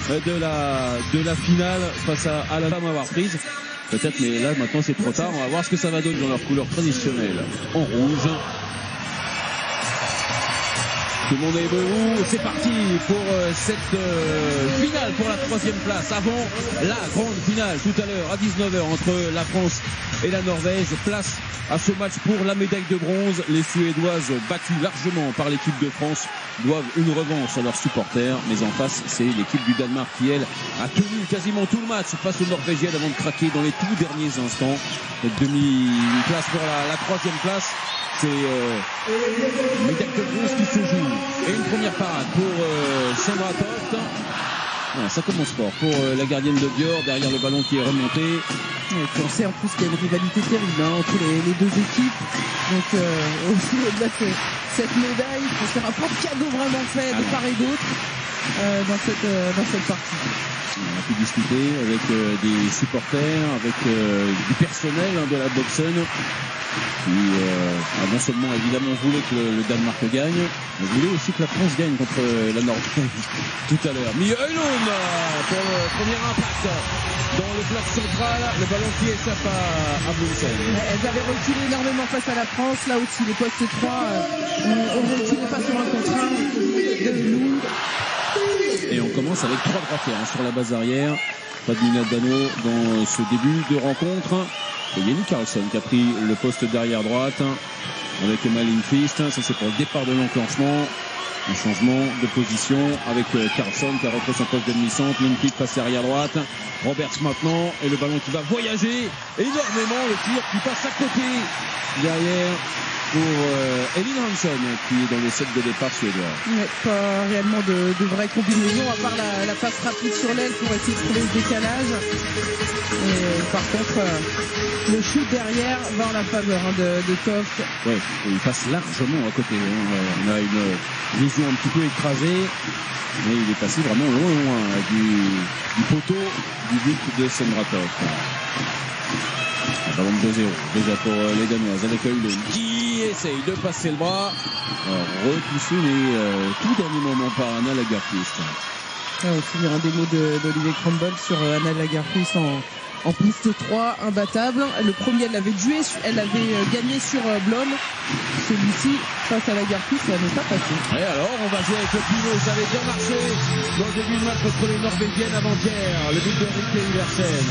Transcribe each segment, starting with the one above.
de la finale face à la femme à avoir prise. Peut-être, mais là maintenant c'est trop tard. On va voir ce que ça va donner dans leur couleur traditionnelle en rouge. Tout le monde est debout, c'est parti pour cette finale pour la 3e place, avant la grande finale tout à l'heure à 19h entre la France et la Norvège. Place à ce match pour la médaille de bronze. Les Suédoises, battues largement par l'équipe de France, doivent une revanche à leurs supporters, mais en face c'est l'équipe du Danemark qui elle a tenu quasiment tout le match face aux Norvégiennes avant de craquer dans les tout derniers instants. Demi-place pour la 3e place. C'est médaille de bronze qui se joue. Et une première parade pour Sandra Toft. Voilà, ça commence fort pour la gardienne de Björn, derrière le ballon qui est remonté. Et puis on sait en plus qu'il y a une rivalité terrible entre les deux équipes. Donc aussi au-delà de cette médaille, c'est un rapport cadeau vraiment fait de part et d'autre dans cette partie. On a pu discuter avec des supporters, avec du personnel de la Boxen qui non seulement évidemment voulait que le Danemark gagne, mais voulait aussi que la France gagne contre la Norvège tout à l'heure. Mie Højlund pour le premier impact dans le bloc central, le ballon qui échappe à Blumsen. Elles avaient reculé énormément face à la France, là aussi les postes 3 ont reculé pas sur un contre 1 de nous. Et on commence avec 3 braqueurs sur la base arrière. Pas de Minadano dans ce début de rencontre. Et Jenny Carlson qui a pris le poste d'arrière droite avec Emma Lindqvist. Ça c'est pour le départ de l'enclenchement. Un changement de position avec Carlson qui a repris son poste de demi-centre. Lindqvist passe arrière droite. Roberts maintenant. Et le ballon qui va voyager énormément. Le tir qui passe à côté derrière pour Elin Hansson qui est dans les sets de départ suédois. Pas réellement de vraie combinaison à part la passe rapide sur l'aile pour essayer de trouver le décalage. Et par contre le shoot derrière va en la faveur de Toft. Ouais, il passe largement à côté. On a une vision un petit peu écrasée, mais il est passé vraiment loin du poteau du but de Sandra Toft. Ballon de 2-0 déjà pour les Danoises avec Højlund qui essaye de passer le bras, repoussé mais tout dernier moment par Anna Lagerqvist. Aussi un démo d'Olivier Crumble sur Anna Lagerqvist en piste 3 imbattable. Le premier elle avait gagné sur Blom. Celui-ci face à Lagerqvist ça n'est pas passé. Et alors on va jouer avec le pivot, ça avait bien marché dans le début de match contre les Norvégiennes avant-hier, le but de Rikke Iversen.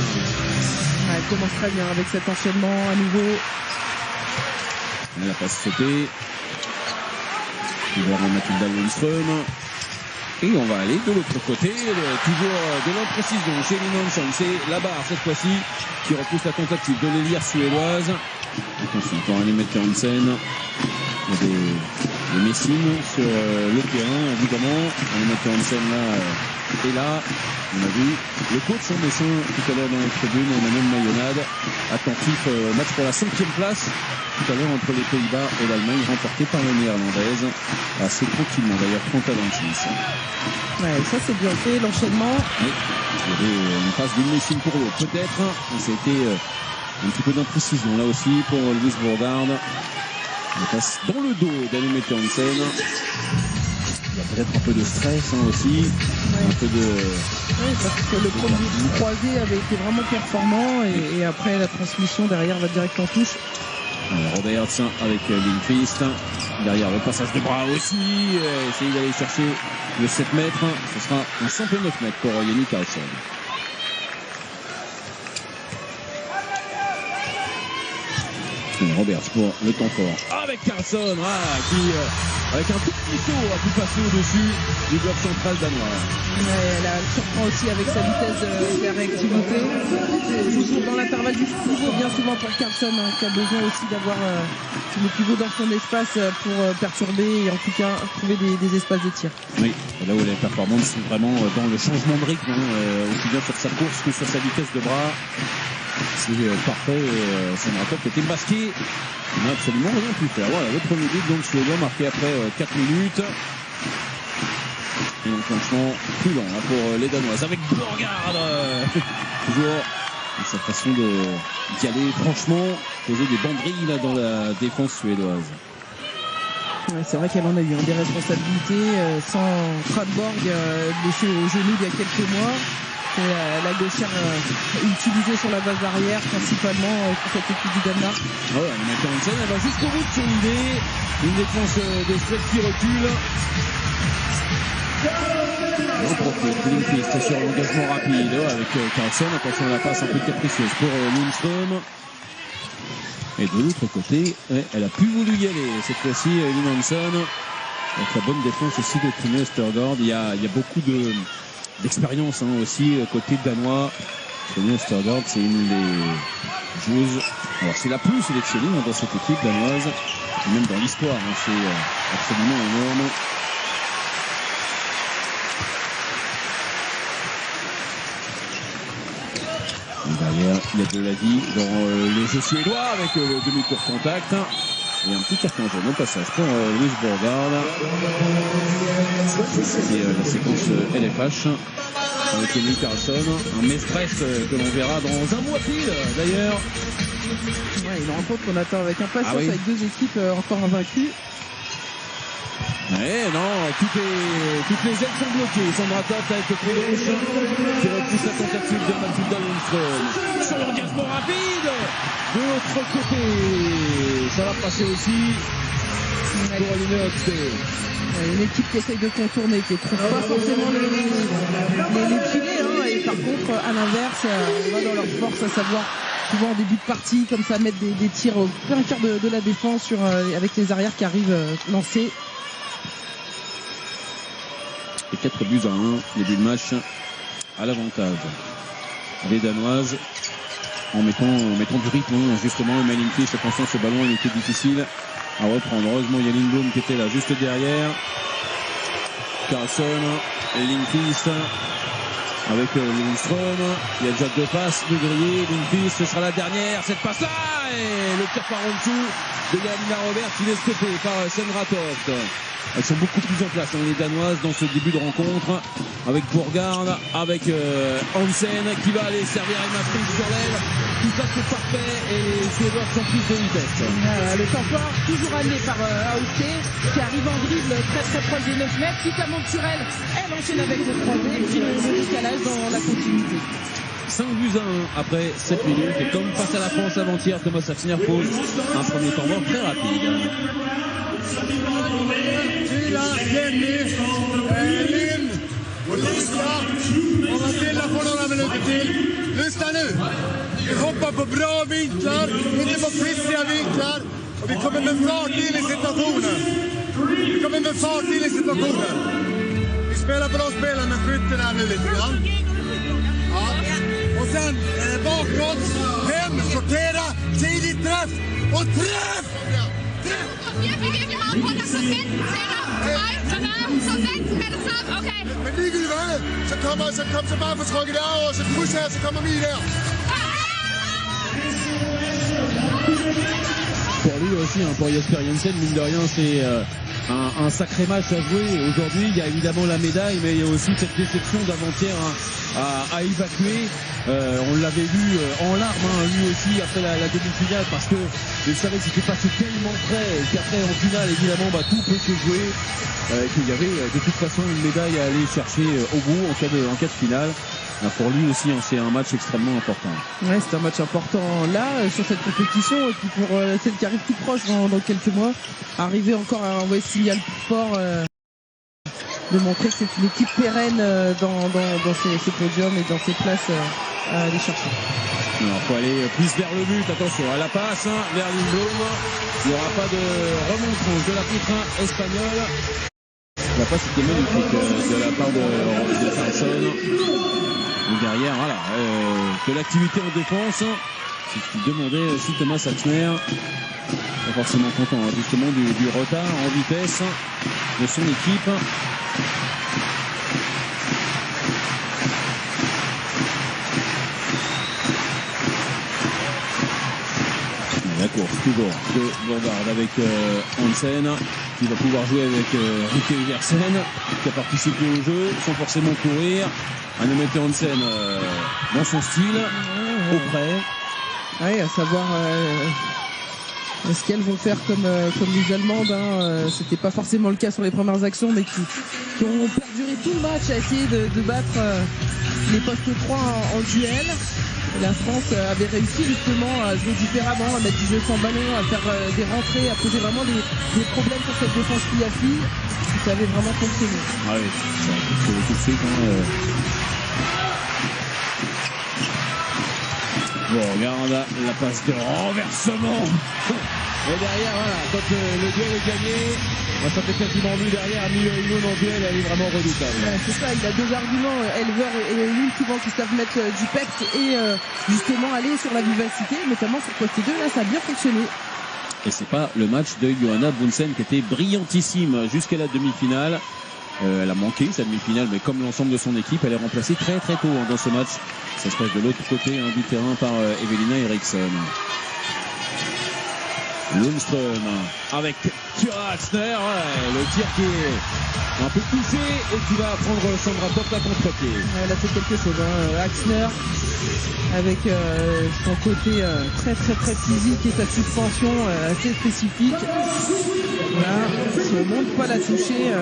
Elle commence très bien avec cet enchaînement à nouveau. La passe sautée. Vers Mathilda Lundström. Et on va aller de l'autre côté. Toujours de l'imprécision chez Elin Hansson. C'est la barre cette fois-ci qui repousse la tentative de l'ailière suédoise. Attention, pour aller mettre Hansen. Il y a des messines sur le terrain, évidemment. On va mettre Hansen là et là. On a vu le coach en dessin tout à l'heure dans les tribunes, on a même Mayonade, attentif match pour la 5e place, tout à l'heure entre les Pays-Bas et l'Allemagne, remporté par les Néerlandaises, assez tranquillement d'ailleurs, 30-26. Ouais, ça c'est bien fait, l'enchaînement. Oui, il y avait une passe d'une Messine pour l'autre, peut-être, ça a été un petit peu d'imprécision là aussi pour Louise Bourdard. On passe dans le dos d'Annemette Hansen. Il y a peut-être un peu de stress aussi, un peu de... Oui, parce que le premier croisé avait été vraiment performant et après la transmission derrière va direct en touche. Roberts avec Lindqvist, derrière le passage de bras aussi, essayer d'aller chercher le 7 mètres, ce sera un simple 9 mètres pour Jenny Carlson. Roberts pour le temps fort avec Carlson qui avec un tout petit saut a pu passer au-dessus du bloc central danois. Elle surprend aussi avec sa vitesse de la réactivité. Toujours dans l'intervalle du pivot, bien souvent pour Carlson qui a besoin aussi d'avoir le pivot dans son espace pour perturber et en tout cas trouver des espaces de tir. Oui, là où les performances sont vraiment dans le changement de rythme, aussi bien sur sa course que sur sa vitesse de bras. C'est parfait, Sandra Toft était masqué, il n'a absolument rien pu faire. Voilà, le premier but donc suédois marqué après 4 minutes. Et un enclenchement plus lent pour les Danoises avec Borgard. Toujours sa façon d'y aller franchement, poser des banderilles là dans la défense suédoise. Ouais, c'est vrai qu'elle en a eu des responsabilités sans Kronborg blessé au genou il y a quelques mois. La gauchère utilisée sur la base arrière principalement pour cette équipe du Danemark. Ah ouais, maintenant Hansen, elle va jusqu'au bout de son idée. Une défense de Suède qui recule. On profite Lindqvist sur l'engagement rapide avec Carlson. Attention à la passe un peu capricieuse pour Lundström. Et de l'autre côté, elle a plus voulu y aller cette fois-ci, Linn Hansen. Avec la bonne défense aussi de Trine Østergaard. Il y a beaucoup d'expérience aussi côté danois. Trine Østergaard, c'est une des joueuses. Alors c'est la plus sélectionnée dans cette équipe danoise, même dans l'histoire. C'est absolument énorme. Derrière, il y a de la vie dans le jeu suédois avec le demi-tour contact. Et un petit carton jaune au passage pour Louise Borgard. C'est la séquence LFH avec Emil Karlsson. Un Mestress que l'on verra dans un mois pile d'ailleurs. Ouais, une rencontre qu'on attend avec impatience avec deux équipes encore invaincues. Non, toutes les ailes sont bloquées. Sandra Toft avec le pied gauche qui repousse la tentative de Mathilda Lundström. Sur l'engagement rapide de l'autre côté. Ça va passer aussi pour Aline Høgstø. Une équipe qui essaye de contourner, qui ne trouve pas forcément les filets. Et par contre, à l'inverse, on va dans leur force, à savoir souvent en début de partie, comme ça, mettre des tirs au plein cœur de la défense avec les arrières qui arrivent lancés. Et 4 buts à 1, début de match à l'avantage. Les Danoises en mettant du rythme, justement. Mais Lindqvist, attention, ce ballon, il était difficile à reprendre. Heureusement, il y a Lindblom qui était là juste derrière. Karlsson et Lindqvist avec Lundström. Il y a déjà 2 passes de grillé. Lindqvist, ce sera la dernière. Cette passe-là et le tir par en dessous de Galina Robert, il est stoppé par Sandra Toft. Elles sont beaucoup plus en place, les Danoises, dans ce début de rencontre, avec Borgard, avec Hansen, qui va aller servir avec Maastricht sur l'aile. Tout ça, c'est parfait, et les Suédois sont plus de vitesse. Le tempoir, toujours amené par Auke, qui arrive en dribble très proche des 9 mètres, qui monte sur elle, elle enchaîne avec le croisé, et puis le décalage dans la continuité. 5 buts à 1 après 7 minutes, et comme face à la France avant-hier, Thomas Safsner pose un premier temps mort très rapide. Jenny, Linn och Lisa. Om Matilda får några minuter till. Lyssna nu. Vi hoppar på bra vinklar, inte på pissiga vinklar. Och vi kommer med fart in i situationen. Vi spelar på de spelen med skytten här nu lite grann. Ja. Och sen bakåt, hem, sortera, tidigt träff och träff! Men ligegyldigt hvad, så kom så bare for trykket derover, så kryds her, så kommer vi der. Pour lui aussi, pour Jesper Jensen, mine de rien, c'est un sacré match à jouer. Aujourd'hui, il y a évidemment la médaille, mais il y a aussi cette déception d'avant-hier à évacuer. On l'avait vu en larmes, lui aussi, après la demi-finale, parce que je savais que c'était passé tellement près, et qu'après, en finale, évidemment, tout peut se jouer, qu'il y avait de toute façon une médaille à aller chercher au bout en cas de finale. Pour lui aussi, c'est un match extrêmement important. Ouais, c'est un match important là, sur cette compétition, et puis pour celle qui arrive tout proche dans quelques mois, arriver encore à envoyer ce signal fort, de montrer que c'est une équipe pérenne dans ces podiums et dans ces places à aller chercher. Alors, faut aller plus vers le but, attention à la passe, vers Lindblom. Il n'y aura pas de remontrance de la poutre espagnole. La passe était magnifique de la part de Karlsson. Et derrière, voilà, de l'activité en défense. C'est ce qu'il demandait aussi Thomas Safsner. Pas forcément content justement du retard en vitesse de son équipe. La course toujours de Borgard avec Hansen, qui va pouvoir jouer avec Rikke Iversen, qui a participé au jeu sans forcément courir. Annemette Hansen dans son style, auprès. Oui, à savoir Est-ce qu'elles vont faire comme les Allemandes, hein, c'était pas forcément le cas sur les premières actions, mais qui ont perduré tout le match à essayer de battre les postes 3 en duel. Et la France avait réussi justement à jouer différemment, à mettre du jeu sans ballon, à faire des rentrées, à poser vraiment des problèmes sur cette défense fille-à-fille. Ça avait vraiment fonctionné. Ah oui, ça a fonctionné tout de suite. Hein. Bon, regarde la passe de renversement. Et derrière, voilà, quand le duel est gagné, ça fait quasiment vu derrière, Milo en duel, elle est vraiment redoutable. Ouais, c'est ça, il a deux arguments, Elver et Lune, souvent qui savent mettre du peps et justement aller sur la vivacité, notamment sur poste 2, là ça a bien fonctionné. Et c'est pas le match de Johanna Bunsen qui était brillantissime jusqu'à la demi-finale. Elle a manqué sa demi-finale, mais comme l'ensemble de son équipe, elle est remplacée très très tôt dans ce match. Ça se passe de l'autre côté du terrain par Evelina Eriksson. Lundström avec Tyra Axner, le tir qui est un peu poussé et qui va prendre Sandra Toth à contre-pied. Elle a fait quelque chose, Axner avec son côté très très très physique et sa suspension assez spécifique. Là, si on ne monte pas la toucher,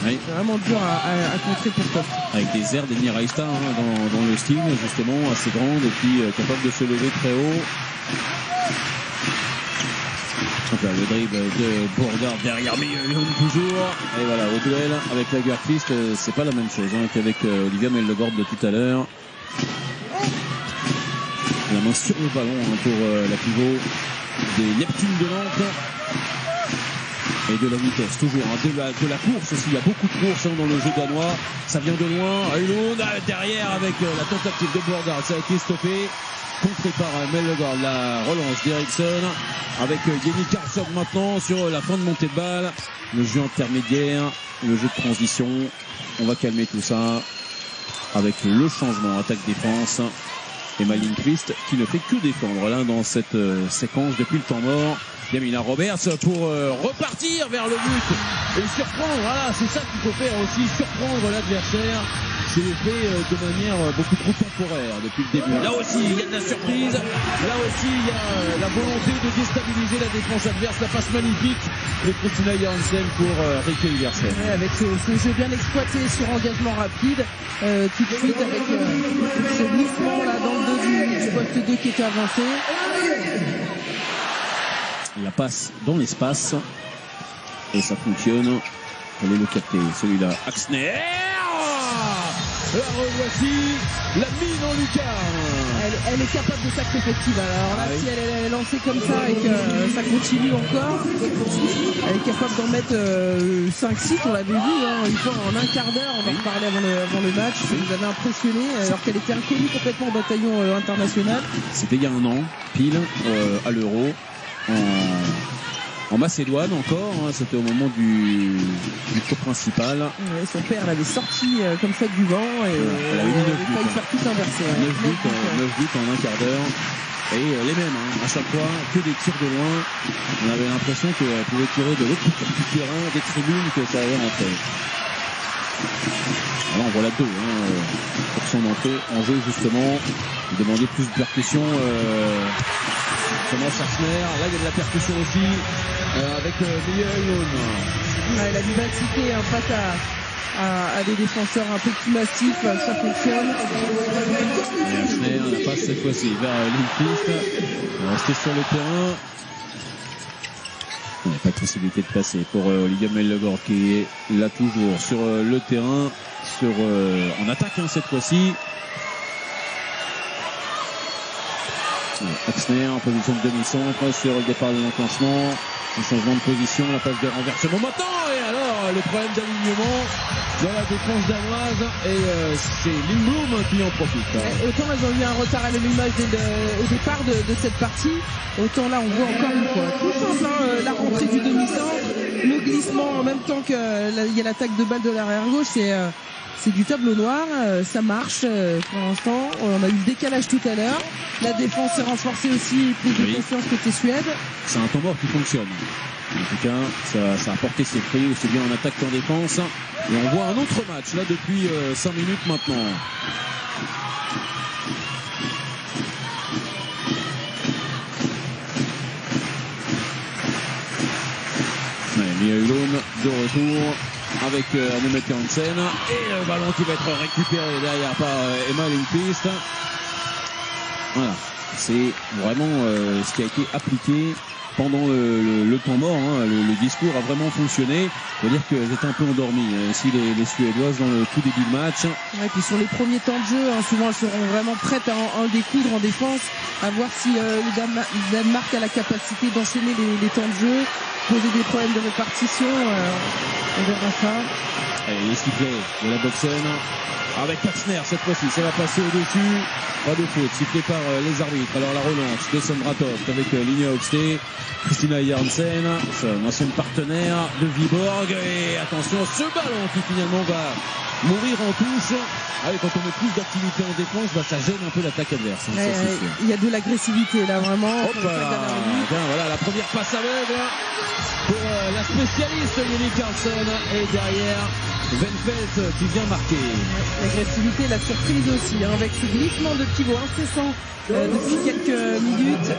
oui. C'est vraiment dur à contrer pour Toth. Avec des airs d'Eni Raista dans le style, justement, assez grande et puis capable de se lever très haut. Donc là, le dribble de Borgard derrière Lyon toujours. Et voilà, au duel avec la Lagerqvist, c'est pas la même chose qu'avec Olivia Mellegård de tout à l'heure. La main sur le ballon pour la pivot des Neptunes de Nantes. Et de la vitesse, toujours. De la course aussi, il y a beaucoup de courses dans le jeu danois. Ça vient de loin. Eilund derrière avec la tentative de Borgard. Ça a été stoppé. Contré par Mellegård, la relance d'Eriksson avec Jenny Karlsson maintenant sur la fin de montée de balle. Le jeu intermédiaire, le jeu de transition. On va calmer tout ça avec le changement attaque-défense. Et Lindqvist qui ne fait que défendre là dans cette séquence depuis le temps mort. Yamina Roberts pour repartir vers le but et surprendre. Voilà, c'est ça qu'il faut faire aussi, surprendre l'adversaire. C'est fait de manière beaucoup trop temporaire depuis le début. Là aussi, il y a de la surprise. Là aussi, il y a la volonté de déstabiliser la défense adverse. La passe magnifique de Christina Jansen pour Rikke Iversen. Ouais, avec ce jeu bien exploité sur engagement rapide. Tout de suite avec ce glissement là dans le dos du poste 2 qui était avancé. La passe dans l'espace. Et ça fonctionne. Allez le capter, celui-là. Axner. La revoici, la mine en lucarne. Elle est capable de sacrées effectives. Alors là, si elle est lancée comme ça et que ça continue encore, elle est capable d'en mettre 5-6, on l'avait vu, une fois en un quart d'heure, on va en parler avant le match. Ça nous avait impressionné, alors qu'elle était inconnue complètement au bataillon international. C'était il y a un an, pile, à l'Euro, en Macédoine encore, c'était au moment du tour principal. Ouais, son père l'avait sorti comme ça du banc et elle avait mis 9 buts. Il faire tout inversé. 9 buts en un quart d'heure. Et les mêmes, à chaque fois, que des tirs de loin. On avait l'impression qu'elle pouvait tirer de l'autre côté du terrain, des tribunes, que ça allait rentrer. Alors voilà 2 pour son entrée en jeu justement. Il demandait plus de percussion. Thomas Sachner, là il y a de la percussion aussi avec Eilund. La vivacité face à des défenseurs un peu plus massifs, ça fonctionne. Et Sachner, la passe cette fois-ci vers Lindqvist. Il va rester sur le terrain. Il n'y a pas de possibilité de passer pour Olivia Mellegård qui est là toujours sur le terrain, en attaque cette fois-ci. Axner en position de demi-centre sur le départ de l'enclenchement. Un changement de position, la passe de renversement maintenant. Et alors, le problème d'alignement dans la défense danoise. Et c'est Lindblom qui en profite. Autant elles ont eu un retard à l'allumage au départ de cette partie. Autant là, on voit encore une fois tout simple, la rentrée du demi-centre, le glissement en même temps qu'il y a l'attaque de balle de l'arrière gauche. C'est du tableau noir, ça marche pour l'instant. On a eu le décalage tout à l'heure. La défense s'est renforcée aussi, plus de confiance côté Suède. C'est un temps mort qui fonctionne. En tout cas, ça a porté ses fruits, aussi bien en attaque qu'en défense. Et on voit un autre match là depuis 5 minutes maintenant. Miaulon de retour avec Annemette Hansen et le ballon qui va être récupéré derrière par Emma Lindqvist. Voilà, c'est vraiment ce qui a été appliqué pendant le temps mort. Le discours a vraiment fonctionné. Il faut dire qu'elles étaient un peu endormies aussi les Suédoises dans le tout début de match. Ouais, et puis sur les premiers temps de jeu, souvent elles seront vraiment prêtes à en découdre en défense, à voir si le Danemark a la capacité d'enchaîner les temps de jeu, poser des problèmes de répartition. On verra ça. Et les sifflets de la Boxen avec Katzner cette fois-ci, ça va passer au-dessus. Pas de faute, sifflé par les arbitres. Alors la relance de Sandra Toft avec Linnea Högste, Christina Jansen, son ancienne partenaire de Viborg. Et attention, ce ballon qui finalement va mourir en touche. Allez, quand on met plus d'activité en défense, ça gêne un peu l'attaque adverse. Il y a de l'agressivité là, vraiment. Bien, voilà, la première passe aveugle pour la spécialiste Jenny Carlson. Et derrière, Venfeld qui vient marquer. L'agressivité, la surprise aussi, avec ce glissement de pivot incessant depuis quelques minutes.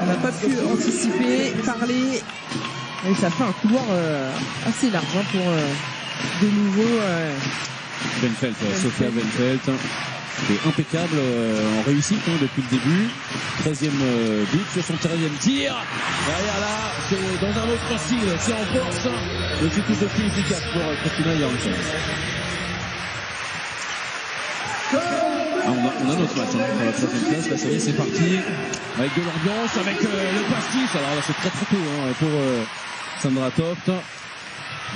On n'a pas pu anticiper, parler. Et ça fait un couloir assez large pour de nouveau. Venfeld, Sofia Venfeld, qui est impeccable en réussite depuis le début. 13e but sur son 13e tir. Derrière là, c'est dans un autre style, c'est en force. Mais c'est tout aussi efficace pour Christina Jansen. On a notre match pour la troisième place. Là, ça y est, c'est parti. Avec de l'ambiance, avec le pastis. Alors là, c'est très très tôt pour Sandra Toft.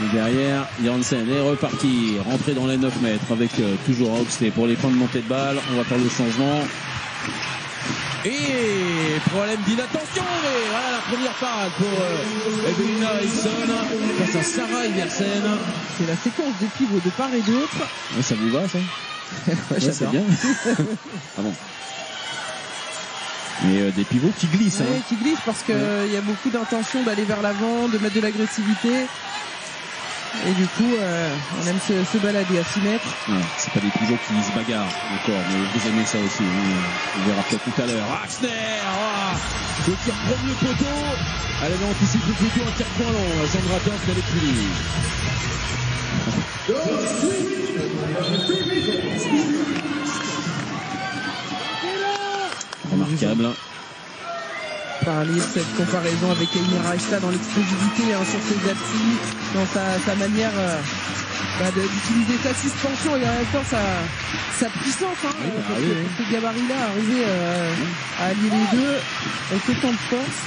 Et derrière, Jansen est reparti, rentré dans les 9 mètres avec toujours Högste pour les fins de montée de balle. On va faire le changement. Et problème d'inattention. Et voilà la première parade pour Evelina Eriksson face à Sarah Iversen. C'est la séquence de pivots de part et d'autre. Ouais, ça vous va ça? Ouais, c'est bien. Ah bon. Mais des pivots qui glissent. Oui, qui glissent parce qu'il y a beaucoup d'intention d'aller vers l'avant, de mettre de l'agressivité. Et du coup, on aime se balader à 6 mètres. Ouais, c'est pas des pivots qui se bagarrent encore, mais vous aimez ça aussi. On verra peut-être tout à l'heure. Axner, le tir premier poteau. Elle avait anticipé plutôt un tir point long. Sandra Toft avec lui. Remarquable. Parler de cette comparaison avec Elina Reichstad dans l'explosivité sur ses appuis, dans sa manière d'utiliser sa suspension et en même temps sa puissance. Ce gabarit-là, arriver à allier les deux avec autant de force.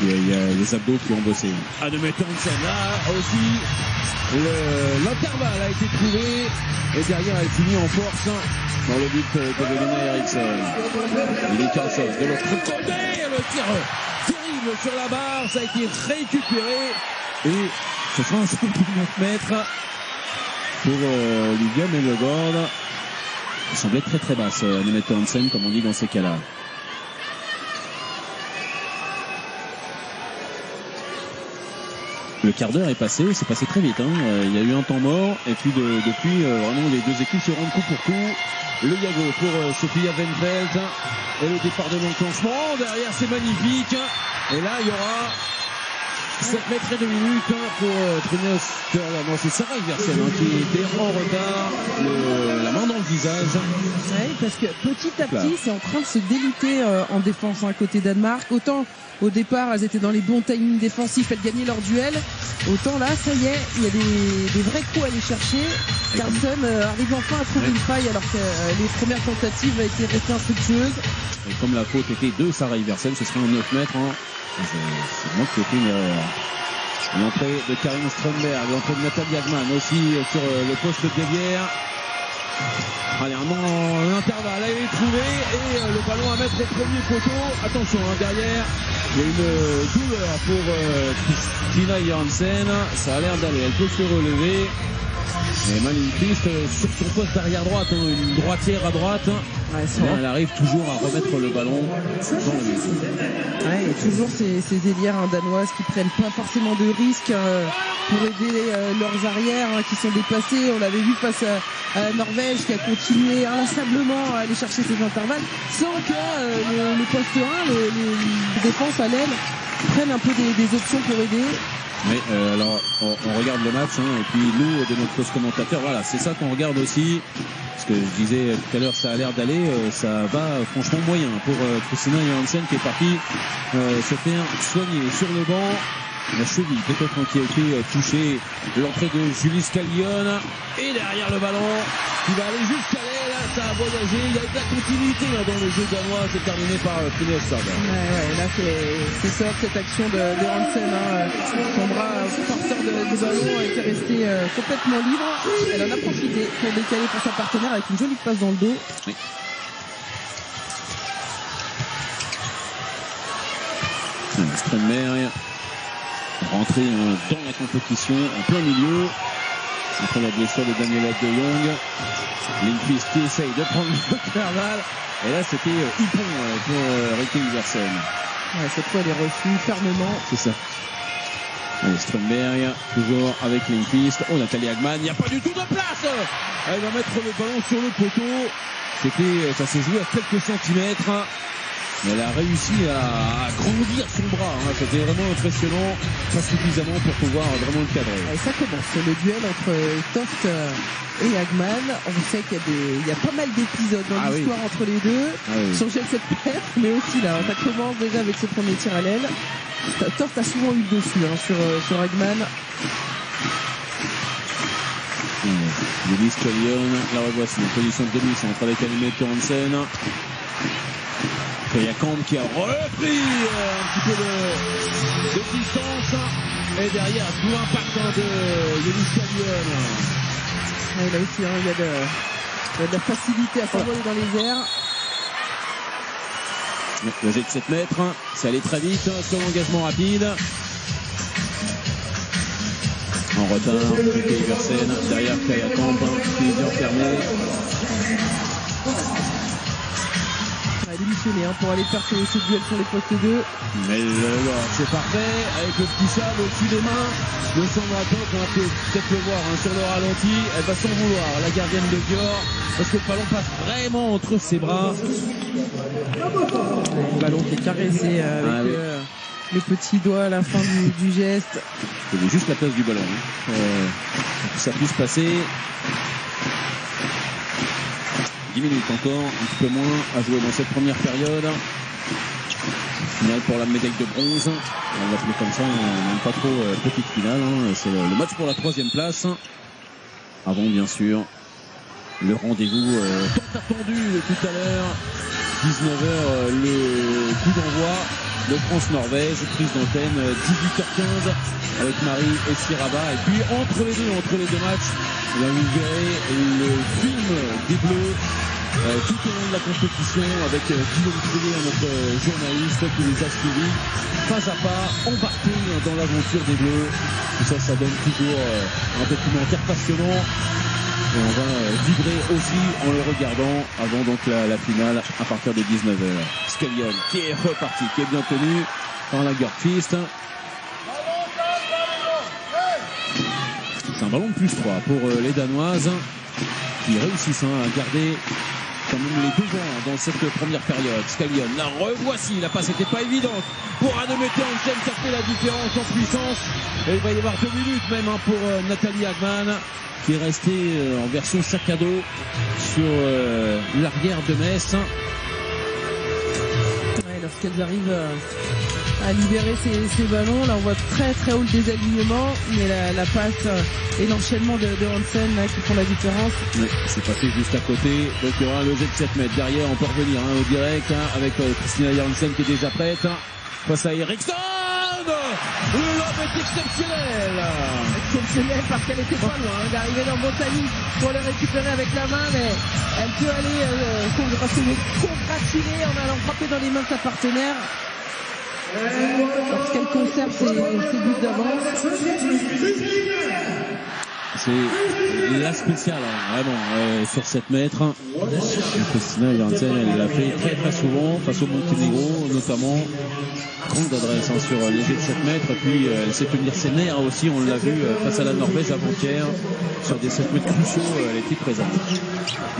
Il y a les abdos qui ont bossé. Annemette Hansen, là aussi, l'intervalle a été trouvé et derrière elle finit en force dans le but de Evelina Eriksson. Il est Carlson de l'autre côté, le tir terrible sur la barre, ça a été récupéré et ce sera un saut de 9 mètres pour Olivia Mellegård. Il semblait très très basse, Annemette Hansen, comme on dit dans ces cas-là. Le quart d'heure est passé, c'est passé très vite. Il y a eu un temps mort et puis depuis vraiment les deux équipes se rendent coup pour coup. Le Yago pour Sofia Venfeld et le départ de l'enclenchement. Derrière, c'est magnifique. Et là, il y aura 7 mètres et 2 minutes pour Trine Osterland. Non, c'est Sarah Iversen qui était en retard, la main dans le visage. Oui, parce que petit à petit, c'est en train de se déliter en défense côté Danemark. Autant au départ, elles étaient dans les bons timings défensifs, elles gagnaient leur duel. Autant là, ça y est, il y a des vrais coups à aller chercher. Carlson arrive enfin à trouver une faille alors que les premières tentatives étaient restées infructueuses. Et comme la faute était de Sarah Iversen, ce serait un 9 mètres. C'est moi qui ai fait une erreur. L'entrée de Karin Strömberg, l'entrée de Nathalie Hagman aussi sur le poste d'Evière. Allez, l'intervalle a été trouvé et le ballon à mettre au premier poteau. Attention, derrière, il y a une douleur pour Christina Jansen. Ça a l'air d'aller, elle peut se relever. Et Lindqvist sur son poste d'arrière droite, une droitière à droite. Elle arrive toujours à remettre le ballon dans le but. Et toujours ces ailières danoises qui prennent pas forcément de risques pour aider leurs arrières qui sont déplacés. On l'avait vu face à la Norvège qui a continué inlassablement à aller chercher ses intervalles sans que le poste 1, les défenses à l'aile, prennent un peu des options pour aider. Mais alors, on regarde le match, hein, et puis nous, de notre poste commentateur, voilà, c'est ça qu'on regarde aussi. Parce que je disais tout à l'heure, ça a l'air d'aller, ça va franchement moyen pour Kristina Johansson qui est partie se faire soigner sur le banc. La cheville peut-être qui a été touchée. L'entrée de Julie Scaglione. Et derrière le ballon qui va aller jusqu'à l'aile. Ça a voyagé. Il y a eu de la continuité là, dans le jeu danois. C'est terminé par Phineas Stad. Ouais, là c'est ça, cette action de Hansen. Son bras porteur du ballon était resté complètement libre. Elle en a profité pour décaler pour sa partenaire avec une jolie passe dans le dos. Oui. Strömberg rentré dans la compétition en plein milieu après la blessure de Daniela de Jong. Lindqvist qui essaye de prendre le carnaval et là c'était Hippon pour Rikke Iversen. Ouais, cette fois elle est reçue fermement. C'est ça. Allez, Strömberg toujours avec Lindqvist. Oh, Nathalie Hagman, il n'y a pas du tout de place. Elle va mettre le ballon sur le poteau. Ça s'est joué à quelques centimètres. Mais elle a réussi à grandir son bras. Hein. C'était vraiment impressionnant. Pas suffisamment pour pouvoir vraiment le cadrer. Et ça commence. C'est le duel entre Toft et Hagman. On sait qu'il y a pas mal d'épisodes dans l'histoire entre les deux. Sur cette paire, mais aussi là. Ça commence déjà avec ce premier tir à l'aile. Toft a souvent eu le dessus sur Hagman. Julie Scaglione, la revoici en position de demi-centre avec Alimette Hansen. Il y a Camp qui a repris un petit peu de distance. Et derrière, tout l'impact de Julie Scaglione. Ouais, là aussi, il y a de la facilité à s'envoler dans les airs. Le jet de 7 mètres, c'est allé très vite sur l'engagement rapide. En retard, Rikke Iversen, derrière Kaya Camp qui est bien fermé. Démissionner pour aller faire ce duel sur les postes 2. Mais c'est parfait avec le petit sable au-dessus des mains de Sandra Toft. On va peut-être le voir sur le ralenti. Elle va s'en vouloir, la gardienne de Dior, parce que le ballon passe vraiment entre ses bras. Le ballon qui est caressé avec le petit doigt à la fin du geste. C'est juste la place du ballon pour que ça puisse passer. 10 minutes encore, un petit peu moins à jouer dans cette première période. Finale pour la médaille de bronze. On l'appeler comme ça, on n'aime pas trop petite finale. C'est le match pour la 3e place. Avant bien sûr le rendez-vous tant attendu tout à l'heure. 19h le coup d'envoi de France-Norvège, prise d'antenne 18h15 avec Marie et Siraba. Et puis entre les deux matchs, là vous verrez le film des Bleus tout au long de la compétition avec Guillaume Trouillet, notre journaliste qui les a suivis pas à pas, embarqués dans l'aventure des Bleus. Tout ça donne toujours un documentaire passionnant. Et on va vibrer aussi en le regardant avant donc la finale à partir de 19h. Scaglione qui est reparti, qui est bien tenu par la Lagerqvist. C'est un ballon de plus 3 pour les Danoises qui réussissent à garder quand même les devants dans cette première période. Scaglione, la revoici, la passe n'était pas évidente pour Anemete Hansen, ça fait la différence en puissance. Et il va y avoir 2 minutes même pour Nathalie Hagman qui est restée en version sac à dos sur l'arrière de Metz. Ouais, lorsqu'elles arrivent à libérer ces ballons, là on voit très très haut le désalignement, mais la passe et l'enchaînement de Hansen là, qui font la différence. Oui, c'est passé juste à côté, donc il y aura le jet de 7 mètres derrière, on peut revenir au direct avec Kristina Johansson qui est déjà prête face à Eriksson. Le lob est exceptionnel parce qu'elle était pas loin d'arriver dans Montagny pour le récupérer avec la main, mais elle peut aller se congratuler en allant frapper dans les mains de sa partenaire parce qu'elle conserve ses buts d'avance. C'est la spéciale, vraiment, sur 7 mètres. Kristina Johansson, elle l'a fait très très souvent face au Monténégro, notamment. Grande adresse sur les jets de 7 mètres. Et puis elle sait tenir ses nerfs aussi, on l'a vu face à la Norvège avant-hier. Sur des 7 mètres cruciaux, elle était présente.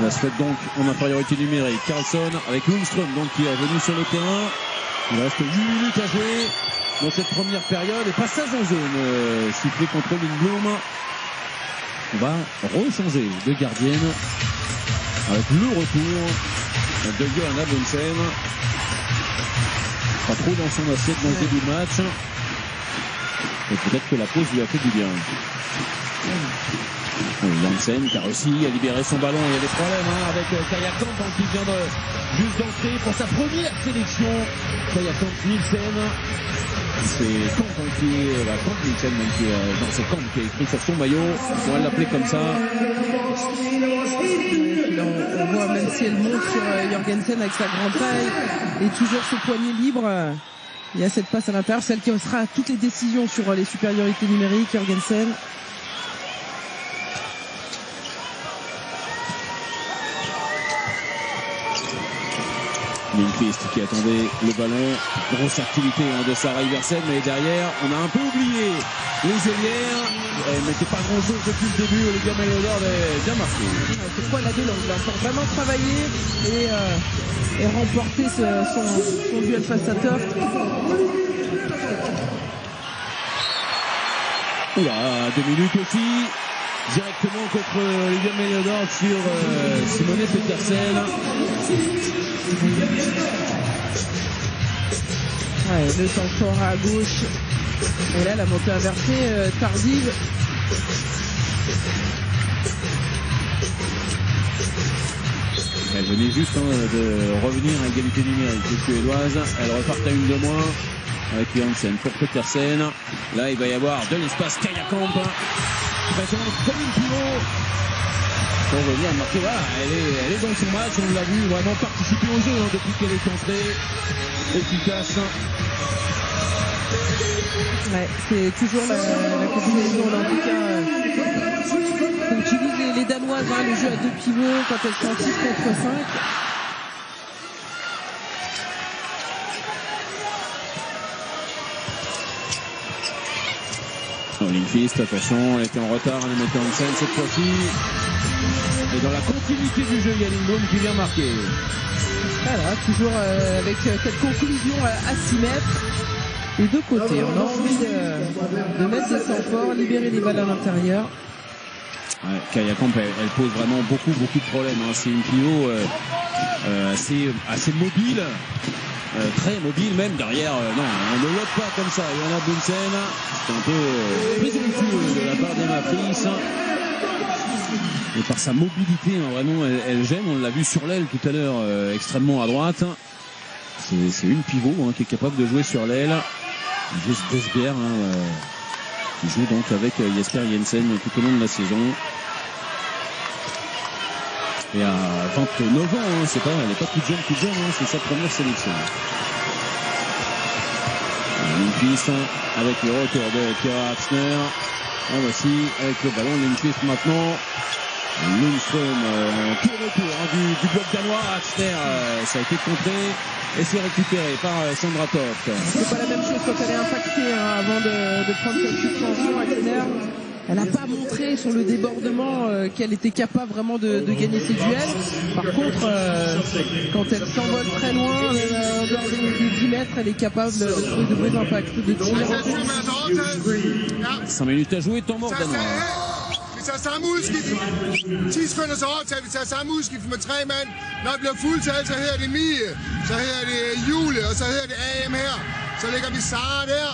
La Suède donc en infériorité numérique. Karlsson avec Lundström donc qui est revenu sur le terrain. Il reste 8 minutes à jouer. dans cette première période. Et passage en zone sifflé contre Lindblom. On va rechanger de gardienne avec le retour de Johanna Bunsen. Pas trop dans son assiette dans le début de match. Et peut-être que la pause lui a fait du bien. Janssen qui a réussi à libérer son ballon. Il y a des problèmes avec Kaya Kamp qui vient juste d'entrer pour sa première sélection. Kaya Kamp Nielsen. C'est Kamp qui est Kamp Nielsen même qui est dans ce camp qui est écrit sur son maillot. On va l'appeler comme ça. On voit même si elle monte sur Jorgensen avec sa grande taille et toujours ce poignet libre. Il y a cette passe à l'intérieur, celle qui sera toutes les décisions sur les supériorités numériques, Jorgensen. Lindqvist qui attendait le ballon, grosse activité de Sarah Iversen, mais derrière on a un peu oublié les ailières, elle mettait pas grand chose depuis le début, Olivia Mellodard est bien marqué. C'est quoi la de l'angle, il faut vraiment travailler et remporter son duel face à Toft. Oula, 2 minutes aussi, directement contre Olivia Mellodard sur Simone Petersen. Ouais, le temps fort à gauche. Et là, la montée inversée tardive. Elle venait juste de revenir à égalité numérique, les Suédoises. Elle repart à une de moins avec Janssen pour Petersen. Là, il va y avoir de l'espace. Kaya Kamp présente comme une pivot pour venir marquer. Voilà, elle est dans son match. On l'a vu vraiment participer au jeu depuis qu'elle est entrée. Efficace. Ouais, c'est toujours la combinaison, là, en tout cas. Comme tu dis, les Danoises, le jeu à 2 pivots quand elles sont en 6 contre 5. Lindqvist, attention, elle était en retard, elle mettait en scène cette fois-ci. Et dans la continuité du jeu, il y a Lindblom qui vient marquer. Voilà, toujours avec cette conclusion à 6 mètres. Les deux côtés, on a envie de mettre des temps forts, libérer les balles à l'intérieur. Ouais, Kaya Kamp, elle pose vraiment beaucoup de problèmes. C'est une pivot assez mobile. Très mobile même derrière, non, on ne lotte pas comme ça. Johanna Bunsen, c'est un peu présomptueux de la part d'Emma Fries. Et par sa mobilité, vraiment, elle gêne. On l'a vu sur l'aile tout à l'heure, extrêmement à droite. C'est une pivot qui est capable de jouer sur l'aile. Juste Desberg, qui joue donc avec Jesper Jensen tout au long de la saison. Et à 29 ans, elle n'est pas toute jeune, c'est sa première sélection. Lindqvist avec le retour de Kira Axner. Voici avec le ballon, Lindqvist maintenant. Lundström en tout retour du bloc danois. Axner, ça a été contré et c'est récupéré par Sandra Toft. C'est pas la même chose quand elle est impactée avant de prendre cette suspension. Axner, elle n'a pas montré sur le débordement qu'elle était capable vraiment de gagner ses duels. Par contre, quand elle s'envole très loin, en dehors des 10 mètres, elle est capable de trouver de vrais impacts de tir. 5 minutes à jouer, temps mort danois. Vi tager samme udskift. 10 sekunders overtag. Vi tager samme udskift med 3 mand. Når det bliver fuldtal, så hedder det Mie. Så hedder det Julie, og så hedder det AM her. Så lægger vi Sara der.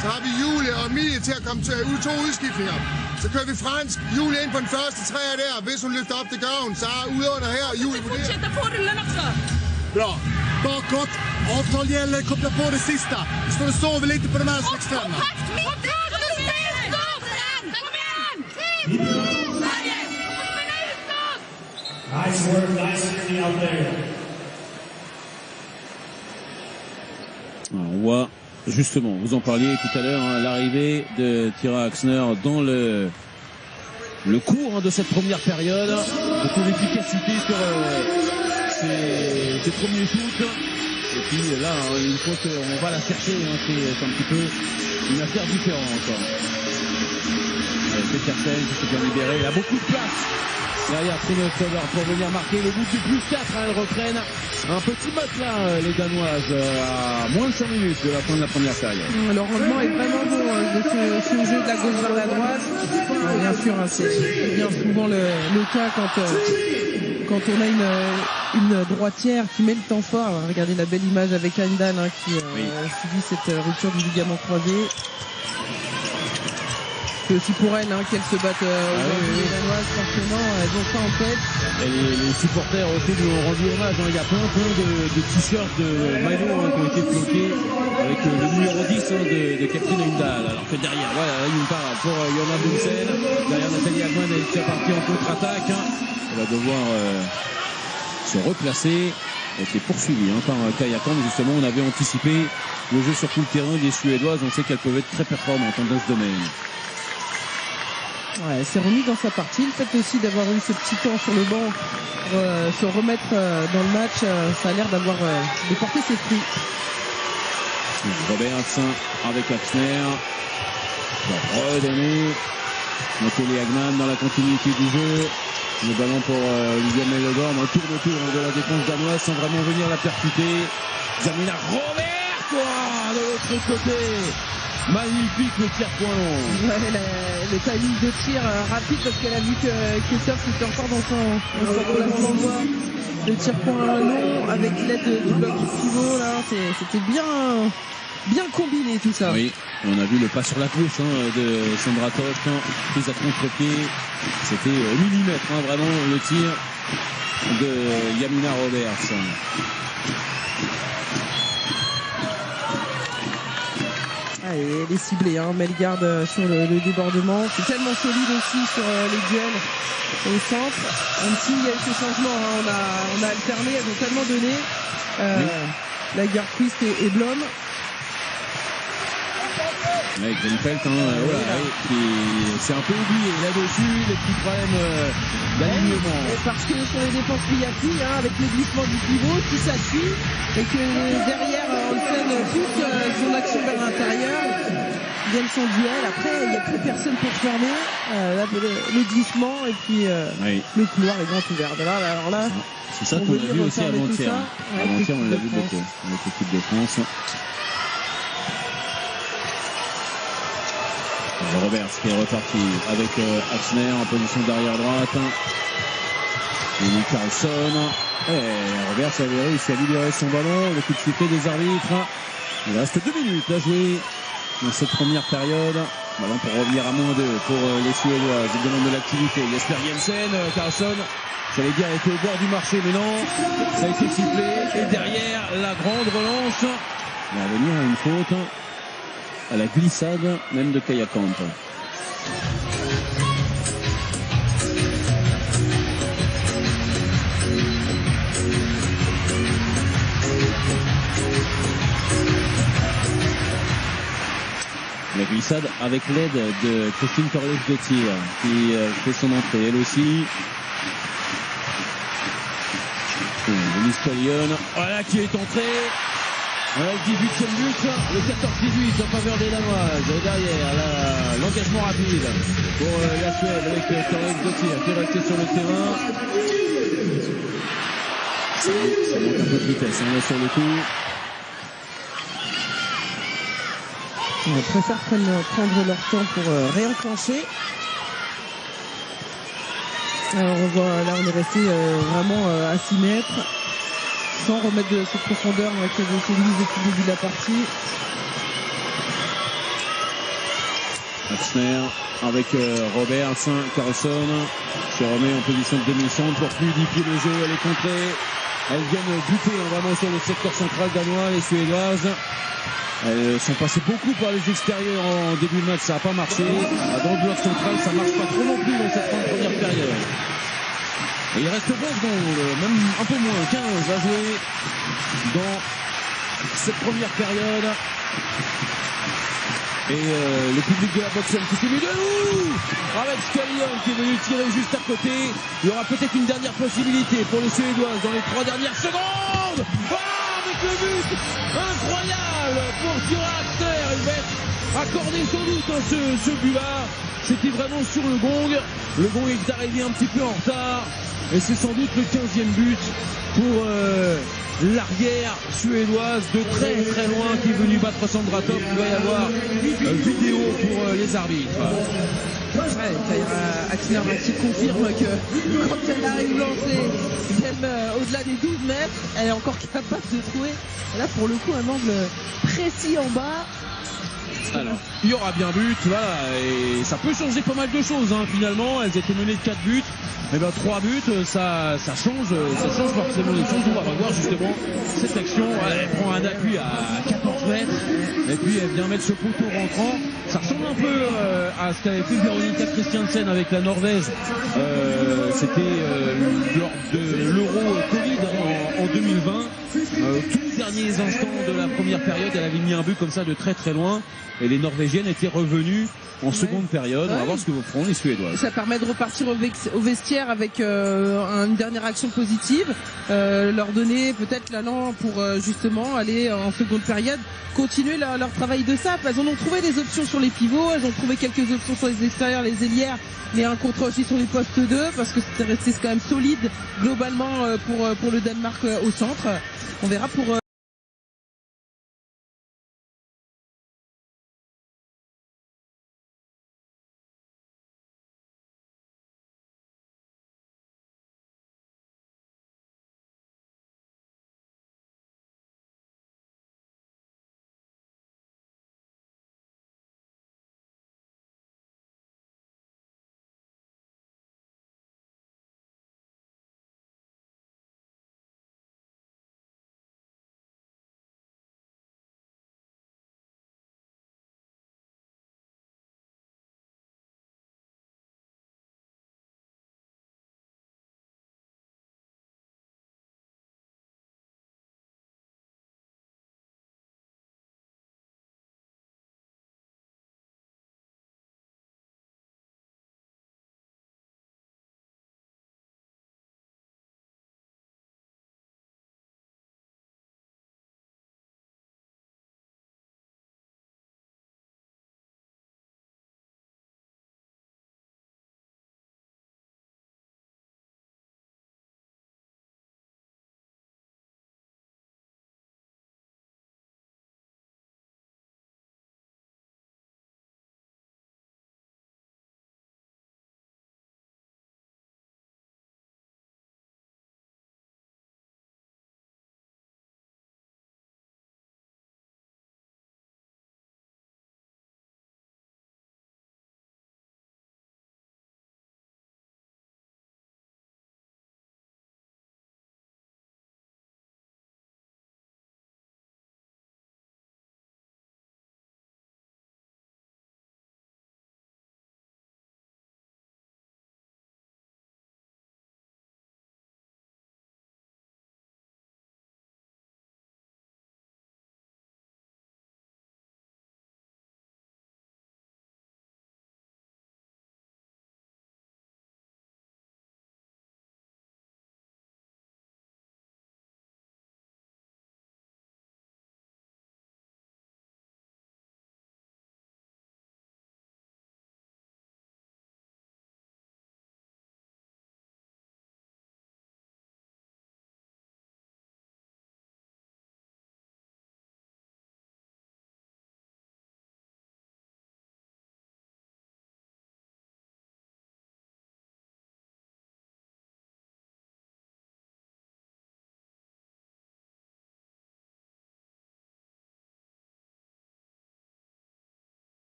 Så har vi Julie og Mie til at komme til 2 udskiftninger. Så kører vi fransk. Julie ind på den første træer der. Hvis hun løfter op, det gør hun. Sara ud under her. Julie på det. Fortsätta på rullen också. Bra. Bakåt. Avtal gäller. Koppla på det sista. Vi står och sover lite på de här extremerna. Nice work, nice journey out there. On voit justement, vous en parliez tout à l'heure, l'arrivée de Kira Axner dans le cours de cette première période, beaucoup d'efficacité sur ses premiers shoots. Et puis là, une fois qu'on va la chercher, c'est un petit peu une affaire différente. Petersen qui s'est bien libéré, il a beaucoup de place Derrière Trinofever pour venir marquer le but du plus 4. Elles reprennent un petit matelas, les Danoises, à moins de 5 minutes de la fin de la première période. Le rendement est vraiment bon de ce jeu de la gauche vers la droite. Bien sûr, c'est bien souvent le cas quand on a une droitière qui met le temps fort. Regardez la belle image avec Heimdall qui subit cette rupture du ligament croisé. C'est aussi pour elles qu'elles se battent aujourd'hui, les Danoises, forcément, elles ont ça en tête. Et les supporters aussi lui ont rendu hommage. Il y a plein de t-shirts, de maillots qui ont été floqués avec le numéro 10 de Catherine Heimdall. Alors que derrière, voilà, il y a une parade pour Jonna Bunsen. Derrière Nathalie Hagman, elle est partie en contre-attaque. Elle va devoir se replacer. Elle a été poursuivie par Kaia Kamp. Justement, on avait anticipé le jeu sur tout le terrain des Suédoises. On sait qu'elles peuvent être très performantes dans ce domaine. Ouais, elle s'est remise dans sa partie. Le fait aussi d'avoir eu ce petit temps sur le banc pour se remettre dans le match, ça a l'air d'avoir déporté ses fruits. Roberts avec Axner. Va redonner Nathalie Hagman dans la continuité du jeu. Le ballon pour Olivia Mellegård. Un tour de la défense danoise sans vraiment venir la percuter. Jamila Roberts de l'autre côté. Magnifique le tir point long. Ouais, le timing de tir rapide parce qu'elle a vu que Christophe était encore dans son placement de voie. Le tir point long avec l'aide du bloc pivot là, c'était bien combiné tout ça. Oui, on a vu le pas sur la gauche de Sandra Toft, prise à contre-pied. C'était millimètre vraiment le tir de Jamila Roberts. Elle est ciblée, Mellegård sur le débordement. C'est tellement solide aussi sur les duels au centre. Même s'il y a eu ce changement, on a alterné, elles ont tellement donné. Lagerquist et Blom. Avec Grenfeld, qui s'est un peu oublié là-dessus, les petits problèmes d'alignement. Parce que sur les défenses Piatti, avec le glissement du pivot, si ça suit, et que derrière Olsen pousse son action vers l'intérieur, vienne son duel, après il n'y a plus personne pour fermer, le glissement et puis le couloir est grand ouvert. Alors là, c'est ça qu'on a vu aussi avant-hier. Avant-hier, on l'a vu beaucoup avec l'équipe de France. Roberts qui est reparti avec Axner en position d'arrière droite. Et Carlson. Roberts avait réussi à libérer son ballon. Le coup de sifflet des arbitres. Il reste 2 minutes à jouer dans cette première période. Ballon pour revenir à -2 pour les Suédoises. Ils demandent de l'activité. Jesper Jensen, Carlson. J'allais dire, était au bord du marché, mais non. Ça a été sifflé. Et derrière, la grande relance. Il va revenir à une faute. À la glissade même de Kaia Kamp. La glissade avec l'aide de Christine Torres-Gauthier qui fait son entrée elle aussi. Denise Collion, voilà qui est entrée. Avec 18e but, le 14-18 en faveur des Danoises. Et derrière, l'engagement rapide pour la Suède avec Torres-Gauthier qui est resté sur le terrain. Ça manque un peu de vitesse là sur le coup. On préfère prendre leur temps pour réenclencher. Alors on voit, là on est resté vraiment à 6 mètres. Sans remettre de cette profondeur qui avait été mise depuis le début de la partie. Axner avec Roberts, Carlson se remet en position de demi-centre pour fluidifier le jeu, elle est contrée. Elles viennent buter vraiment sur le secteur central danois, les Suédoises. Elles sont passées beaucoup par les extérieurs en début de match, ça n'a pas marché. Dans le bloc central, ça ne marche pas trop non plus dans cette fin de première période. Et il reste 20 secondes, même un peu moins, 15 à jouer dans cette première période. Et le public de la Boxen qui s'est mis debout avec Scullion qui est venu tirer juste à côté. Il y aura peut-être une dernière possibilité pour les Suédoises dans les 3 dernières secondes. Oh, mais triple but incroyable pour Tira Axter. Il va être accordé sans doute ce but-là. C'était vraiment sur le gong. Le gong est arrivé un petit peu en retard. Et c'est sans doute le 15e but pour l'arrière suédoise de très très loin qui est venu battre Sandra Top. Il va y avoir vidéo pour les arbitres. Ouais, Tira Axter qui confirme que quand elle arrive lancée, même au-delà des 12 mètres, elle est encore capable de trouver, là pour le coup, un angle précis en bas. Alors, il y aura bien but, voilà, et ça peut changer pas mal de choses, hein, finalement. Elles étaient menées de 4 buts, mais ben 3 buts, ça change forcément les choses. On va revoir justement cette action. Elle prend un appui à 14 mètres, et puis elle vient mettre ce poteau rentrant. Ça ressemble un peu à ce qu'avait fait Veronica Christiansen avec la Norvège. C'était lors de l'Euro Covid en 2020. Tous les derniers instants de la première période, elle avait mis un but comme ça de très très loin. Et les Norvégiennes étaient revenues en seconde période. On va voir ce que feront les Suédoises. Ça permet de repartir au vestiaire avec une dernière action positive, leur donner peut-être l'allant pour justement aller en seconde période, continuer leur travail de sape. Elles en ont trouvé des options sur les pivots, elles ont trouvé quelques options sur les extérieurs, les ailières, mais un contre aussi sur les postes 2 parce que c'était resté quand même solide globalement pour le Danemark au centre. On verra pour